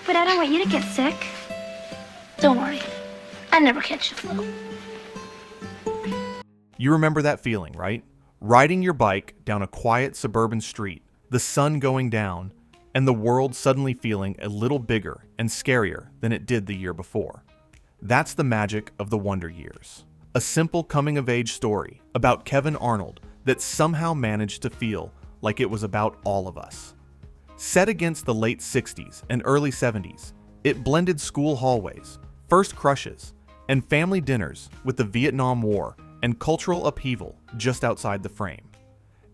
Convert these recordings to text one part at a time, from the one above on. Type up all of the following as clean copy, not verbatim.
But I don't want you to get sick. Don't worry. I never catch the flu. You remember that feeling, right? Riding your bike down a quiet suburban street, the sun going down, and the world suddenly feeling a little bigger and scarier than it did the year before. That's the magic of the Wonder Years. A simple coming-of-age story about Kevin Arnold that somehow managed to feel like it was about all of us. Set against the late 60s and early 70s, it blended school hallways, first crushes, and family dinners with the Vietnam War and cultural upheaval just outside the frame.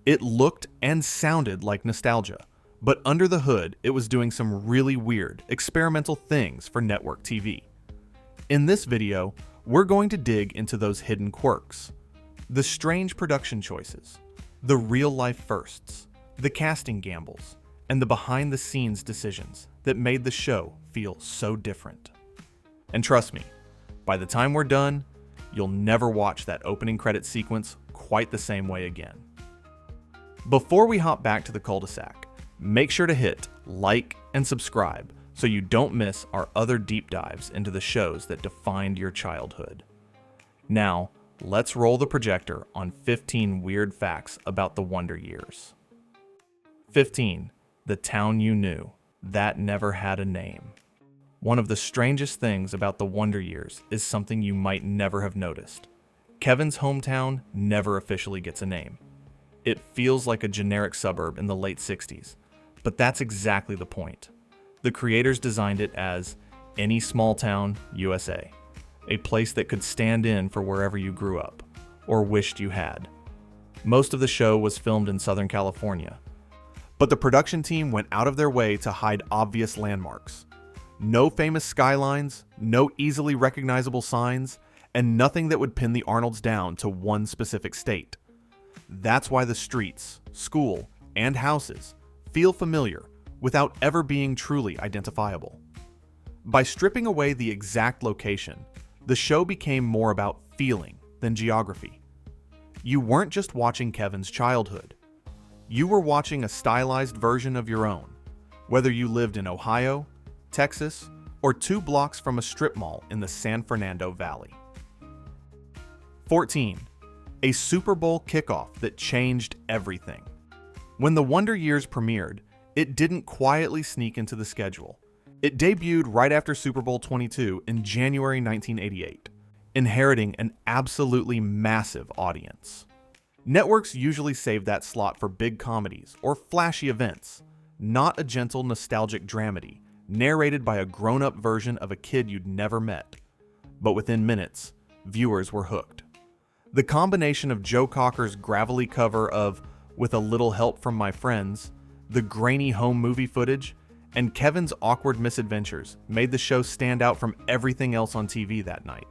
It looked and sounded like nostalgia, but under the hood, it was doing some really weird, experimental things for network TV. In this video, we're going to dig into those hidden quirks, the strange production choices, the real-life firsts, the casting gambles, and the behind-the-scenes decisions that made the show feel so different. And trust me, by the time we're done, you'll never watch that opening credit sequence quite the same way again. Before we hop back to the cul-de-sac, make sure to hit like and subscribe so you don't miss our other deep dives into the shows that defined your childhood. Now, let's roll the projector on 15 weird facts about the Wonder Years. 15. The town you knew, that never had a name. One of the strangest things about the Wonder Years is something you might never have noticed. Kevin's hometown never officially gets a name. It feels like a generic suburb in the late 60s, but that's exactly the point. The creators designed it as any small town, USA, a place that could stand in for wherever you grew up, or wished you had. Most of the show was filmed in Southern California, but the production team went out of their way to hide obvious landmarks. No famous skylines, no easily recognizable signs, and nothing that would pin the Arnolds down to one specific state. That's why the streets, school, and houses feel familiar without ever being truly identifiable. By stripping away the exact location, the show became more about feeling than geography. You weren't just watching Kevin's childhood. You were watching a stylized version of your own, whether you lived in Ohio, Texas, or 2 blocks from a strip mall in the San Fernando Valley. 14. A Super Bowl kickoff that changed everything. When the Wonder Years premiered, it didn't quietly sneak into the schedule. It debuted right after Super Bowl 22 in January 1988, inheriting an absolutely massive audience. Networks usually save that slot for big comedies or flashy events, not a gentle nostalgic dramedy narrated by a grown-up version of a kid you'd never met. But within minutes, viewers were hooked. The combination of Joe Cocker's gravelly cover of With a Little Help from My Friends, the grainy home movie footage, and Kevin's awkward misadventures made the show stand out from everything else on TV that night.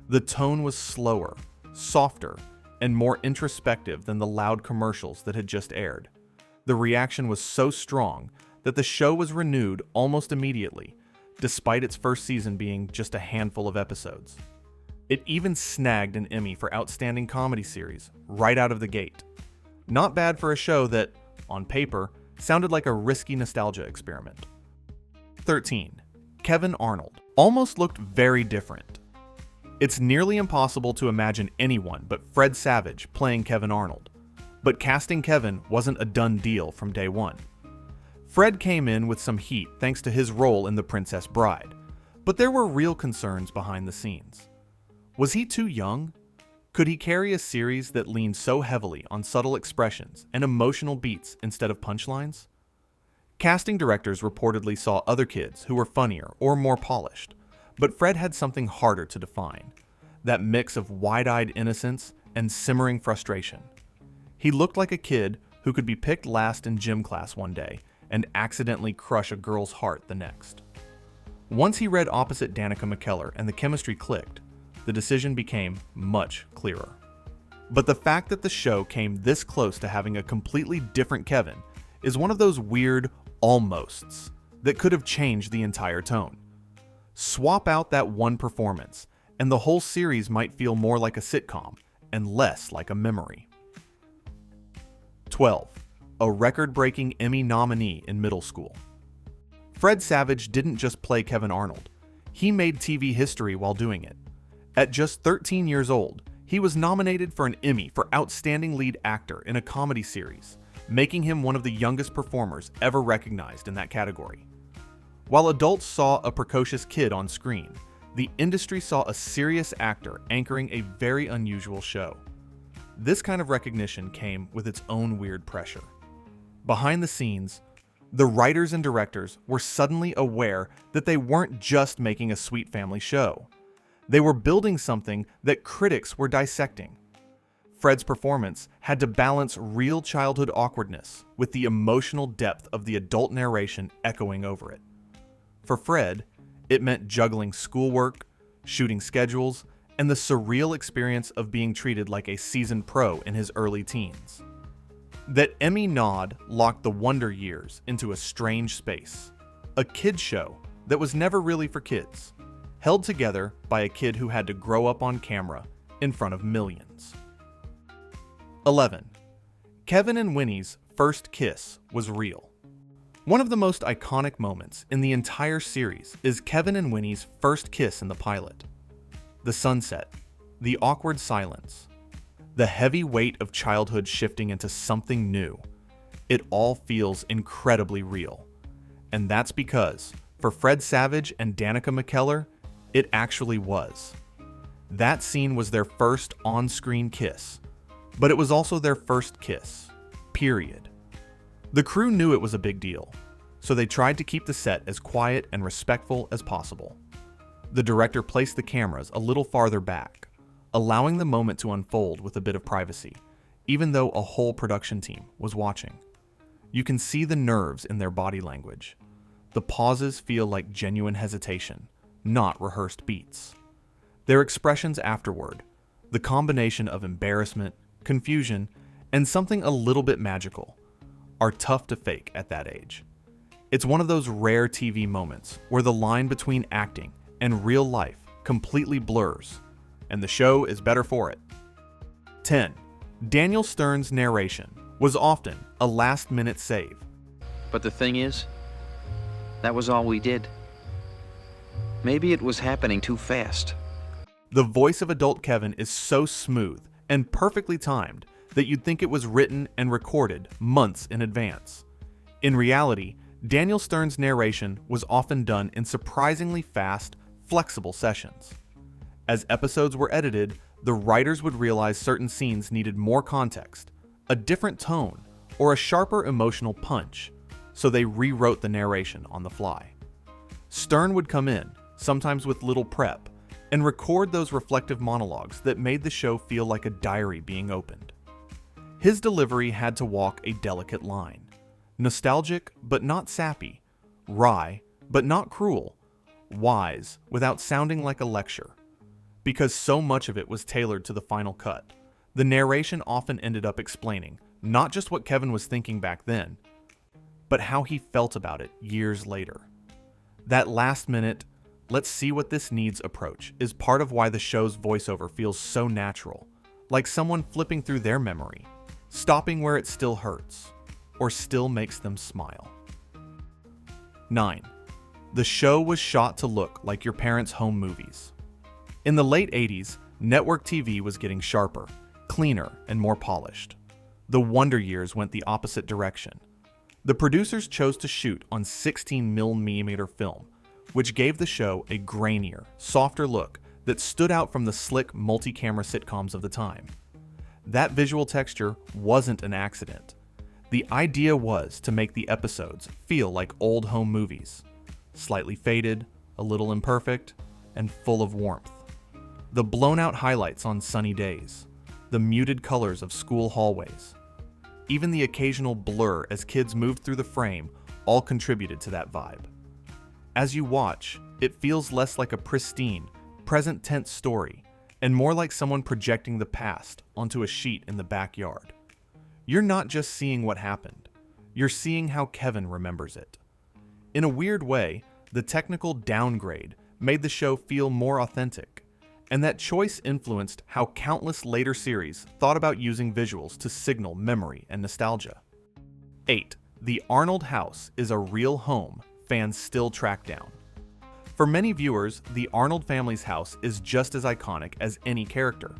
The tone was slower, softer, and more introspective than the loud commercials that had just aired. The reaction was so strong that the show was renewed almost immediately, despite its first season being just a handful of episodes. It even snagged an Emmy for Outstanding Comedy Series right out of the gate. Not bad for a show that, on paper, sounded like a risky nostalgia experiment. 13. Kevin Arnold almost looked very different. It's nearly impossible to imagine anyone but Fred Savage playing Kevin Arnold, but casting Kevin wasn't a done deal from day one. Fred came in with some heat thanks to his role in The Princess Bride, but there were real concerns behind the scenes. Was he too young? Could he carry a series that leaned so heavily on subtle expressions and emotional beats instead of punchlines? Casting directors reportedly saw other kids who were funnier or more polished, but Fred had something harder to define, that mix of wide-eyed innocence and simmering frustration. He looked like a kid who could be picked last in gym class one day and accidentally crush a girl's heart the next. Once he read opposite Danica McKellar and the chemistry clicked, the decision became much clearer. But the fact that the show came this close to having a completely different Kevin is one of those weird almosts that could have changed the entire tone. Swap out that one performance, and the whole series might feel more like a sitcom and less like a memory. 12. A record-breaking Emmy nominee in middle school. Fred Savage didn't just play Kevin Arnold. He made TV history while doing it. At just 13 years old, he was nominated for an Emmy for Outstanding Lead Actor in a Comedy Series, making him one of the youngest performers ever recognized in that category. While adults saw a precocious kid on screen, the industry saw a serious actor anchoring a very unusual show. This kind of recognition came with its own weird pressure. Behind the scenes, the writers and directors were suddenly aware that they weren't just making a sweet family show. They were building something that critics were dissecting. Fred's performance had to balance real childhood awkwardness with the emotional depth of the adult narration echoing over it. For Fred, it meant juggling schoolwork, shooting schedules, and the surreal experience of being treated like a seasoned pro in his early teens. That Emmy nod locked the Wonder Years into a strange space, a kid's show that was never really for kids, held together by a kid who had to grow up on camera in front of millions. 11. Kevin and Winnie's first kiss was real. One of the most iconic moments in the entire series is Kevin and Winnie's first kiss in the pilot. The sunset, the awkward silence, the heavy weight of childhood shifting into something new. It all feels incredibly real. And that's because, for Fred Savage and Danica McKellar, it actually was. That scene was their first on-screen kiss, but it was also their first kiss, period. The crew knew it was a big deal, so they tried to keep the set as quiet and respectful as possible. The director placed the cameras a little farther back, allowing the moment to unfold with a bit of privacy, even though a whole production team was watching. You can see the nerves in their body language. The pauses feel like genuine hesitation, not rehearsed beats. Their expressions afterward, the combination of embarrassment, confusion, and something a little bit magical, are tough to fake at that age. It's one of those rare TV moments where the line between acting and real life completely blurs, and the show is better for it. 10. Daniel Stern's narration was often a last-minute save. But the thing is, that was all we did. Maybe it was happening too fast. The voice of adult Kevin is so smooth and perfectly timed that you'd think it was written and recorded months in advance. In reality, Daniel Stern's narration was often done in surprisingly fast, flexible sessions. As episodes were edited, the writers would realize certain scenes needed more context, a different tone, or a sharper emotional punch, so they rewrote the narration on the fly. Stern would come in, sometimes with little prep, and record those reflective monologues that made the show feel like a diary being opened. His delivery had to walk a delicate line. Nostalgic, but not sappy. Wry, but not cruel. Wise, without sounding like a lecture. Because so much of it was tailored to the final cut, the narration often ended up explaining not just what Kevin was thinking back then, but how he felt about it years later. That last minute, let's see what this needs approach is part of why the show's voiceover feels so natural, like someone flipping through their memory, stopping where it still hurts, or still makes them smile. 9. The show was shot to look like your parents' home movies. In the late 80s, network TV was getting sharper, cleaner, and more polished. The Wonder Years went the opposite direction. The producers chose to shoot on 16mm film, which gave the show a grainier, softer look that stood out from the slick multi-camera sitcoms of the time. That visual texture wasn't an accident. The idea was to make the episodes feel like old home movies, slightly faded, a little imperfect, and full of warmth. The blown-out highlights on sunny days, the muted colors of school hallways, even the occasional blur as kids moved through the frame all contributed to that vibe. As you watch, it feels less like a pristine, present tense story and more like someone projecting the past onto a sheet in the backyard. You're not just seeing what happened, you're seeing how Kevin remembers it. In a weird way, the technical downgrade made the show feel more authentic, and that choice influenced how countless later series thought about using visuals to signal memory and nostalgia. 8. The Arnold house is a real home fans still track down. For many viewers, the Arnold family's house is just as iconic as any character.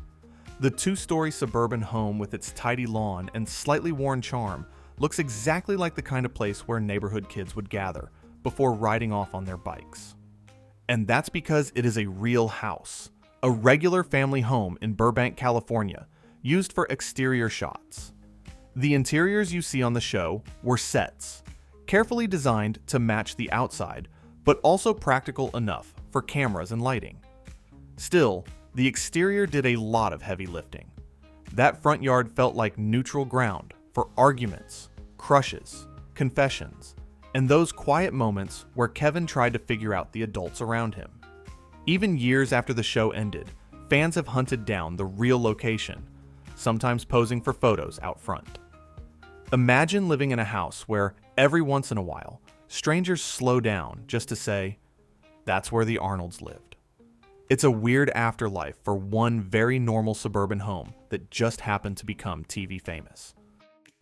The two-story suburban home with its tidy lawn and slightly worn charm looks exactly like the kind of place where neighborhood kids would gather before riding off on their bikes. And that's because it is a real house, a regular family home in Burbank, California, used for exterior shots. The interiors you see on the show were sets, carefully designed to match the outside, but also practical enough for cameras and lighting. Still, the exterior did a lot of heavy lifting. That front yard felt like neutral ground for arguments, crushes, confessions, and those quiet moments where Kevin tried to figure out the adults around him. Even years after the show ended, fans have hunted down the real location, sometimes posing for photos out front. Imagine living in a house where, every once in a while, strangers slow down just to say, "That's where the Arnolds lived." It's a weird afterlife for one very normal suburban home that just happened to become TV famous.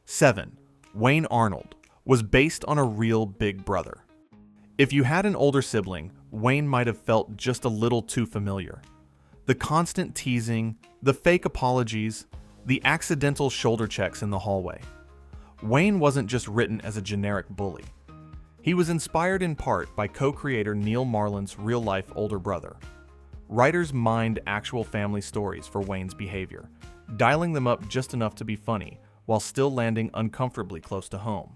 7. Wayne Arnold was based on a real big brother. If you had an older sibling, Wayne might have felt just a little too familiar. The constant teasing, the fake apologies, the accidental shoulder checks in the hallway. Wayne wasn't just written as a generic bully. He was inspired in part by co-creator Neil Marlin's real-life older brother. Writers mined actual family stories for Wayne's behavior, dialing them up just enough to be funny while still landing uncomfortably close to home.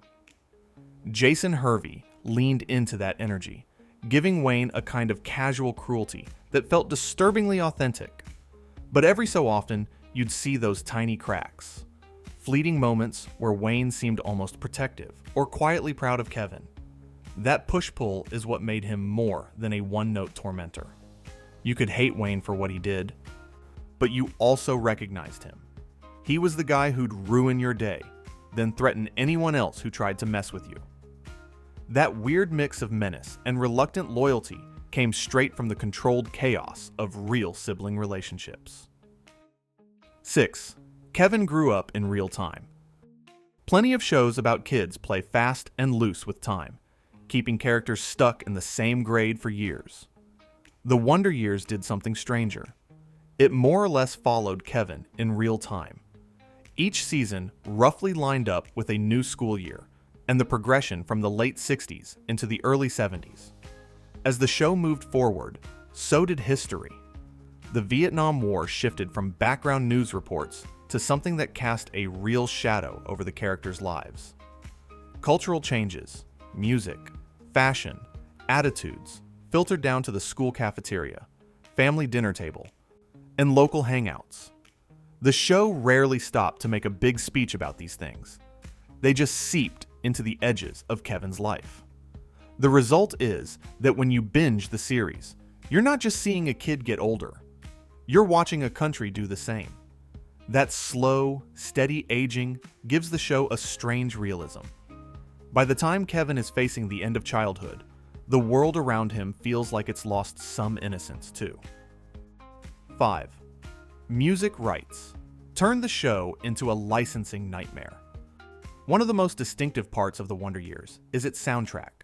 Jason Hervey leaned into that energy, giving Wayne a kind of casual cruelty that felt disturbingly authentic. But every so often, you'd see those tiny cracks. Fleeting moments where Wayne seemed almost protective or quietly proud of Kevin. That push-pull is what made him more than a one-note tormentor. You could hate Wayne for what he did, but you also recognized him. He was the guy who'd ruin your day, then threaten anyone else who tried to mess with you. That weird mix of menace and reluctant loyalty came straight from the controlled chaos of real sibling relationships. 6. Kevin grew up in real time. Plenty of shows about kids play fast and loose with time, keeping characters stuck in the same grade for years. The Wonder Years did something stranger. It more or less followed Kevin in real time. Each season roughly lined up with a new school year and the progression from the late 60s into the early 70s. As the show moved forward, so did history. The Vietnam War shifted from background news reports to something that cast a real shadow over the characters' lives. Cultural changes, music, fashion, attitudes filtered down to the school cafeteria, family dinner table, and local hangouts. The show rarely stopped to make a big speech about these things. They just seeped into the edges of Kevin's life. The result is that when you binge the series, you're not just seeing a kid get older. You're watching a country do the same. That slow, steady aging gives the show a strange realism. By the time Kevin is facing the end of childhood, the world around him feels like it's lost some innocence too. 5. Music rights turned the show into a licensing nightmare. One of the most distinctive parts of The Wonder Years is its soundtrack.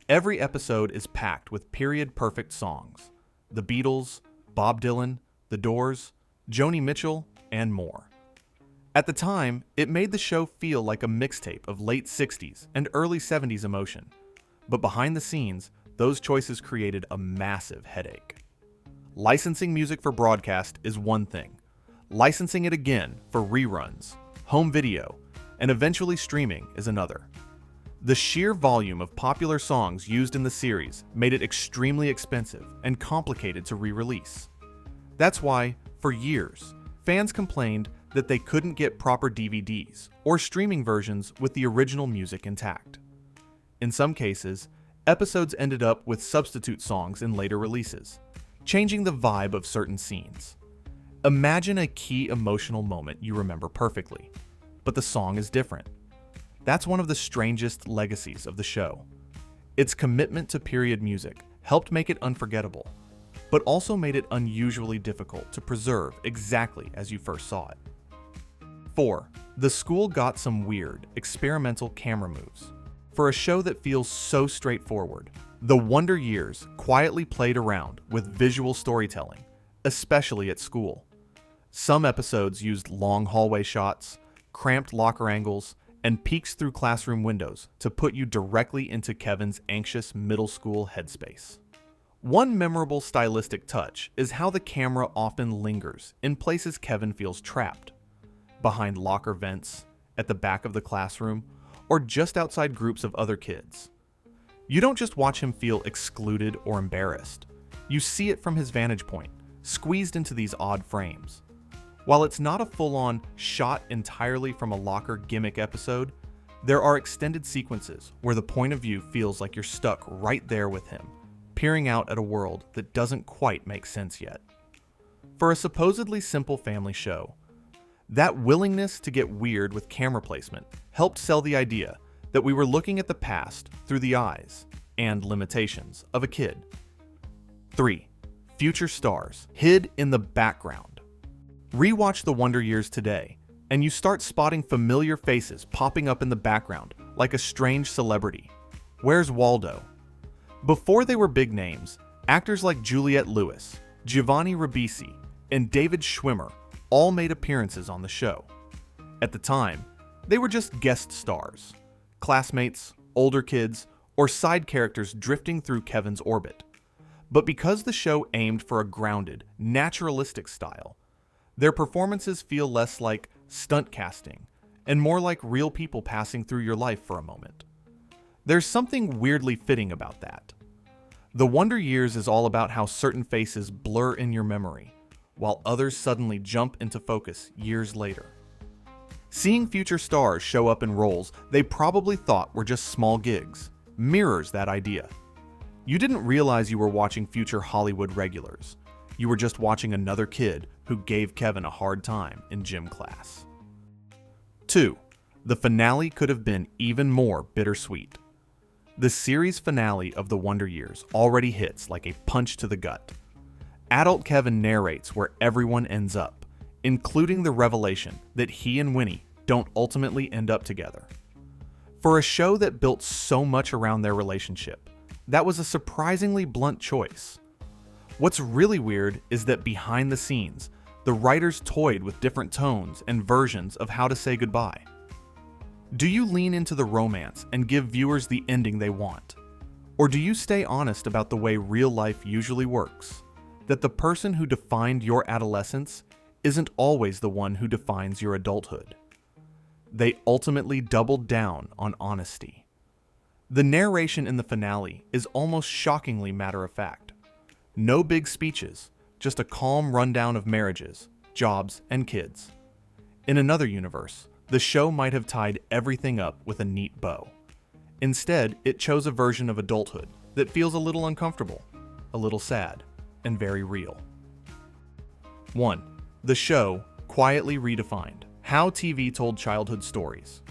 Every episode is packed with period-perfect songs. The Beatles, Bob Dylan, The Doors, Joni Mitchell, and more. At the time, it made the show feel like a mixtape of late 60s and early 70s emotion. But behind the scenes, those choices created a massive headache. Licensing music for broadcast is one thing. Licensing it again for reruns, home video, and eventually streaming is another. The sheer volume of popular songs used in the series made it extremely expensive and complicated to re-release. That's why, for years, fans complained that they couldn't get proper DVDs or streaming versions with the original music intact. In some cases, episodes ended up with substitute songs in later releases, changing the vibe of certain scenes. Imagine a key emotional moment you remember perfectly, but the song is different. That's one of the strangest legacies of the show. Its commitment to period music helped make it unforgettable, but also made it unusually difficult to preserve exactly as you first saw it. 4. The school got some weird, experimental camera moves. for a show that feels so straightforward. The Wonder Years quietly played around with visual storytelling, especially at school. Some episodes used long hallway shots, cramped locker angles, and peeks through classroom windows to put you directly into Kevin's anxious middle school headspace. One memorable stylistic touch is how the camera often lingers in places Kevin feels trapped. Behind locker vents, at the back of the classroom, or just outside groups of other kids. You don't just watch him feel excluded or embarrassed. You see it from his vantage point, squeezed into these odd frames. While it's not a full-on shot entirely from a locker gimmick episode, there are extended sequences where the point of view feels like you're stuck right there with him, peering out at a world that doesn't quite make sense yet. For a supposedly simple family show, that willingness to get weird with camera placement helped sell the idea that we were looking at the past through the eyes and limitations of a kid. 3. Future stars hid in the background. Rewatch The Wonder Years today, and you start spotting familiar faces popping up in the background like a strange celebrity. Where's Waldo? Before they were big names, actors like Juliette Lewis, Giovanni Ribisi, and David Schwimmer all made appearances on the show. At the time, they were just guest stars, classmates, older kids, or side characters drifting through Kevin's orbit. But because the show aimed for a grounded, naturalistic style, their performances feel less like stunt casting and more like real people passing through your life for a moment. There's something weirdly fitting about that. The Wonder Years is all about how certain faces blur in your memory, while others suddenly jump into focus years later. Seeing future stars show up in roles they probably thought were just small gigs mirrors that idea. You didn't realize you were watching future Hollywood regulars. You were just watching another kid who gave Kevin a hard time in gym class. 2. The finale could have been even more bittersweet. The series finale of The Wonder Years already hits like a punch to the gut. Adult Kevin narrates where everyone ends up, including the revelation that he and Winnie don't ultimately end up together. For a show that built so much around their relationship, that was a surprisingly blunt choice. What's really weird is that behind the scenes, the writers toyed with different tones and versions of how to say goodbye. Do you lean into the romance and give viewers the ending they want? Or do you stay honest about the way real life usually works? That the person who defined your adolescence isn't always the one who defines your adulthood. They ultimately doubled down on honesty. The narration in the finale is almost shockingly matter-of-fact. No big speeches, just a calm rundown of marriages, jobs, and kids. In another universe, the show might have tied everything up with a neat bow. Instead, it chose a version of adulthood that feels a little uncomfortable, a little sad, and very real. 1. The show quietly redefined how TV told childhood stories.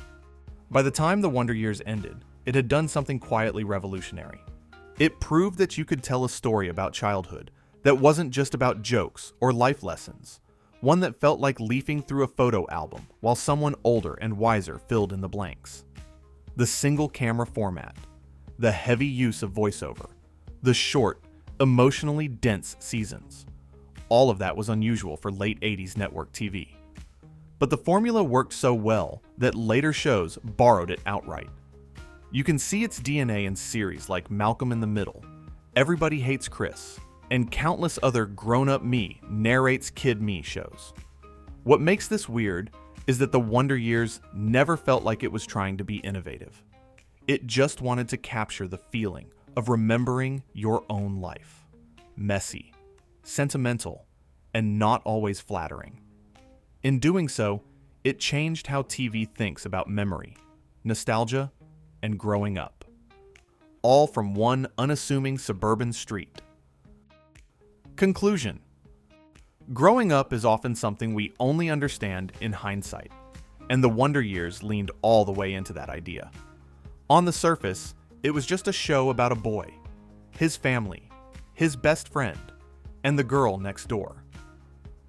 By the time The Wonder Years ended, it had done something quietly revolutionary. It proved that you could tell a story about childhood that wasn't just about jokes or life lessons, one that felt like leafing through a photo album while someone older and wiser filled in the blanks. The single camera format, the heavy use of voiceover, the short, emotionally dense seasons. All of that was unusual for late 80s network TV. But the formula worked so well that later shows borrowed it outright. You can see its DNA in series like Malcolm in the Middle, Everybody Hates Chris, and countless other grown-up me narrates kid me shows. What makes this weird is that The Wonder Years never felt like it was trying to be innovative. It just wanted to capture the feeling of remembering your own life. Messy, sentimental, and not always flattering. In doing so, it changed how TV thinks about memory, nostalgia, and growing up. All from one unassuming suburban street. Conclusion. Growing up is often something we only understand in hindsight, and The Wonder Years leaned all the way into that idea. On the surface, it was just a show about a boy, his family, his best friend, and the girl next door.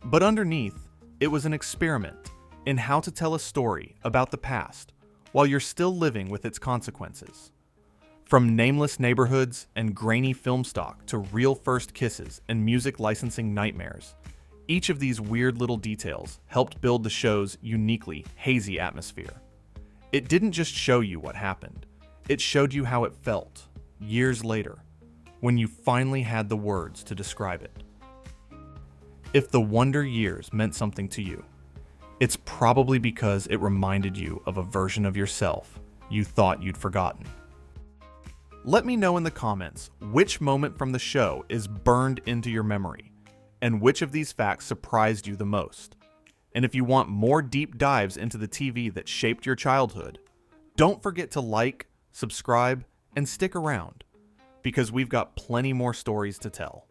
But underneath, it was an experiment in how to tell a story about the past while you're still living with its consequences. From nameless neighborhoods and grainy film stock to real first kisses and music licensing nightmares, each of these weird little details helped build the show's uniquely hazy atmosphere. It didn't just show you what happened, it showed you how it felt, years later, when you finally had the words to describe it. If the Wonder Years meant something to you, it's probably because it reminded you of a version of yourself you thought you'd forgotten. Let me know in the comments which moment from the show is burned into your memory, and which of these facts surprised you the most. And if you want more deep dives into the TV that shaped your childhood, don't forget to like, subscribe, and stick around, because we've got plenty more stories to tell.